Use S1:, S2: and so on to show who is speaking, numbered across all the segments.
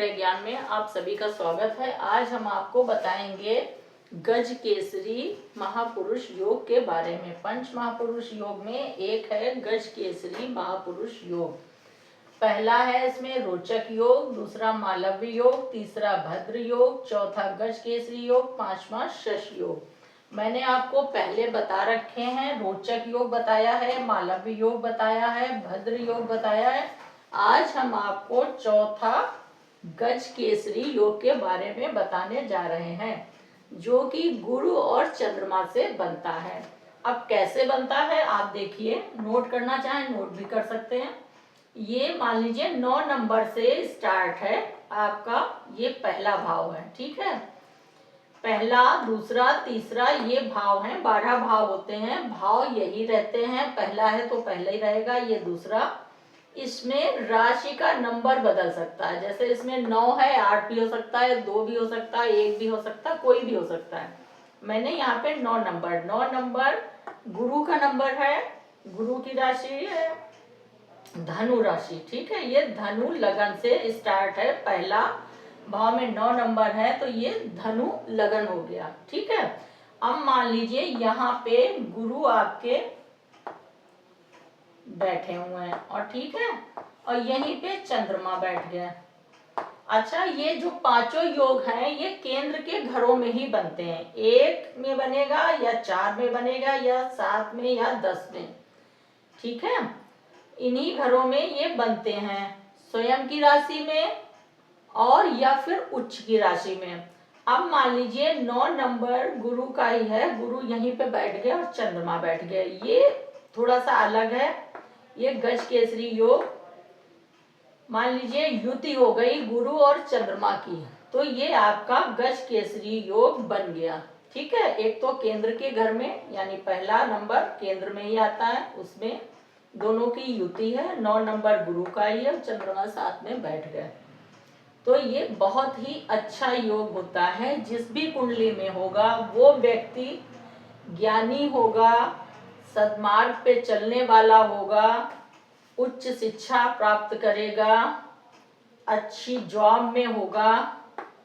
S1: ग्रह ज्ञान में आप सभी का स्वागत है। आज हम आपको बताएंगे गज केसरी महापुरुष योग के बारे में। पंच महापुरुष योग में एक है गज केसरी महापुरुष योग। पहला है इसमें रोचक योग, दूसरा मालव्य योग, तीसरा भद्र योग, चौथा गज केसरी योग, पांचवा शश योग। मैंने आपको पहले बता रखे हैं, रोचक योग बताया है, मालव्य योग बताया है, भद्र योग बताया है। आज हम आपको चौथा गज केसरी योग के बारे में बताने जा रहे हैं, जो कि गुरु और चंद्रमा से बनता है। अब कैसे बनता है आप देखिए, नोट करना चाहें नोट भी कर सकते हैं। ये मान लीजिए 9 नंबर से स्टार्ट है आपका, ये पहला भाव है, ठीक है। पहला, दूसरा, तीसरा ये भाव हैं, 12 भाव होते हैं, भाव यही रहते हैं। पहला है तो पहला ही रहेगा, ये दूसरा। इसमें राशि का नंबर बदल सकता है, जैसे इसमें 9 है, 8 भी हो सकता है, 2 भी हो सकता है, 1 भी हो सकता है, कोई भी हो सकता है। मैंने यहाँ पे 9 नंबर गुरु का नंबर है, गुरु की राशि है धनु राशि, ठीक है। ये धनु लगन से स्टार्ट है, पहला भाव में 9 नंबर है तो ये धनु लगन हो गया, ठीक है। अब मान लीजिए यहाँ पे गुरु आपके बैठे हुए हैं और ठीक है, और यहीं पे चंद्रमा बैठ गया। अच्छा, ये जो पांचों योग हैं ये केंद्र के घरों में ही बनते हैं, 1 में बनेगा या 4 में बनेगा या 7 में या 10 में, ठीक है। इन्हीं घरों में ये बनते हैं, स्वयं की राशि में और या फिर उच्च की राशि में। अब मान लीजिए 9 नंबर गुरु का ही है, गुरु यहीं पे बैठ गया और चंद्रमा बैठ गया, ये थोड़ा सा अलग है। ये गज केसरी योग मान लीजिए युति हो गई गुरु और चंद्रमा की, तो ये आपका गज केसरी योग बन गया, ठीक है। एक तो केंद्र के घर में, यानी पहला नंबर केंद्र में ही आता है, उसमें दोनों की युति है, 9 नंबर गुरु का ही है, चंद्रमा साथ में बैठ गए। तो ये बहुत ही अच्छा योग होता है, जिस भी कुंडली में होगा वो व्यक्ति ज्ञानी होगा, सद्मार्ग पे चलने वाला होगा, उच्च शिक्षा प्राप्त करेगा, अच्छी जॉब में होगा,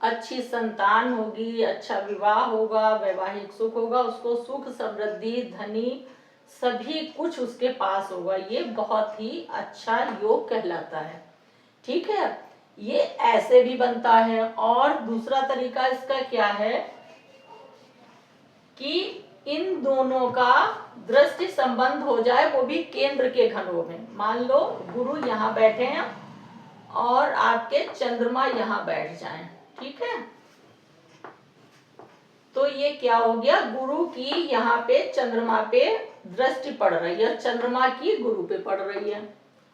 S1: अच्छी संतान होगी, अच्छा विवाह होगा, वैवाहिक सुख होगा, उसको सुख समृद्धि धनी सभी कुछ उसके पास होगा। ये बहुत ही अच्छा योग कहलाता है, ठीक है। ये ऐसे भी बनता है। और दूसरा तरीका इसका क्या है कि इन दोनों का दृष्टि संबंध हो जाए, वो भी केंद्र के घरों में। मान लो गुरु यहाँ बैठे हैं और आपके चंद्रमा यहाँ बैठ जाएं, ठीक है। तो ये क्या हो गया, गुरु की यहाँ पे चंद्रमा पे दृष्टि पड़ रही है, चंद्रमा की गुरु पे पड़ रही है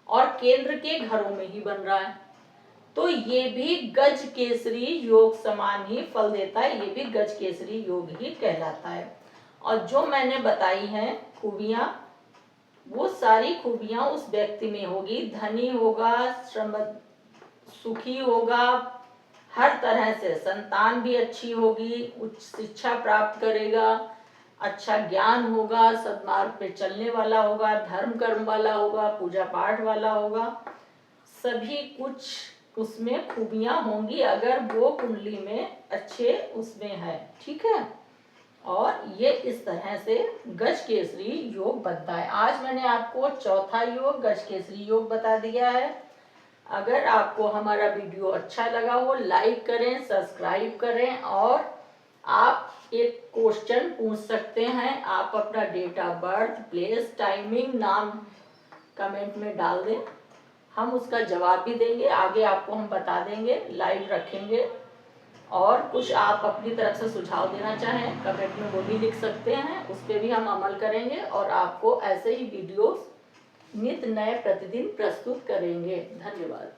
S1: और केंद्र के घरों में ही बन रहा है, तो ये भी गज केसरी योग समान ही फल देता है, ये भी गज केसरी योग ही कहलाता है। और जो मैंने बताई हैं खूबियां, वो सारी खूबियां उस व्यक्ति में होगी, धनी होगा, श्रम सुखी होगा, हर तरह से संतान भी अच्छी होगी, उच्च शिक्षा प्राप्त करेगा, अच्छा ज्ञान होगा, सद्मार्ग पे चलने वाला होगा, धर्म कर्म वाला होगा, पूजा पाठ वाला होगा, सभी कुछ उसमें खूबियां होंगी अगर वो कुंडली में अच्छे उसमें है, ठीक है। और ये इस तरह से गज केसरी योग बनता है। आज मैंने आपको चौथा योग गज केसरी योग बता दिया है। अगर आपको हमारा वीडियो अच्छा लगा हो, लाइक करें, सब्सक्राइब करें, और आप एक क्वेश्चन पूछ सकते हैं। आप अपना date of birth, place, timing, नाम कमेंट में डाल दें, हम उसका जवाब भी देंगे, आगे आपको हम बता देंगे, लाइव रखेंगे। और कुछ आप अपनी तरफ से सुझाव देना चाहें कमेंट में, वो भी लिख सकते हैं, उस पर भी हम अमल करेंगे और आपको ऐसे ही वीडियोस नित्य नए प्रतिदिन प्रस्तुत करेंगे। धन्यवाद।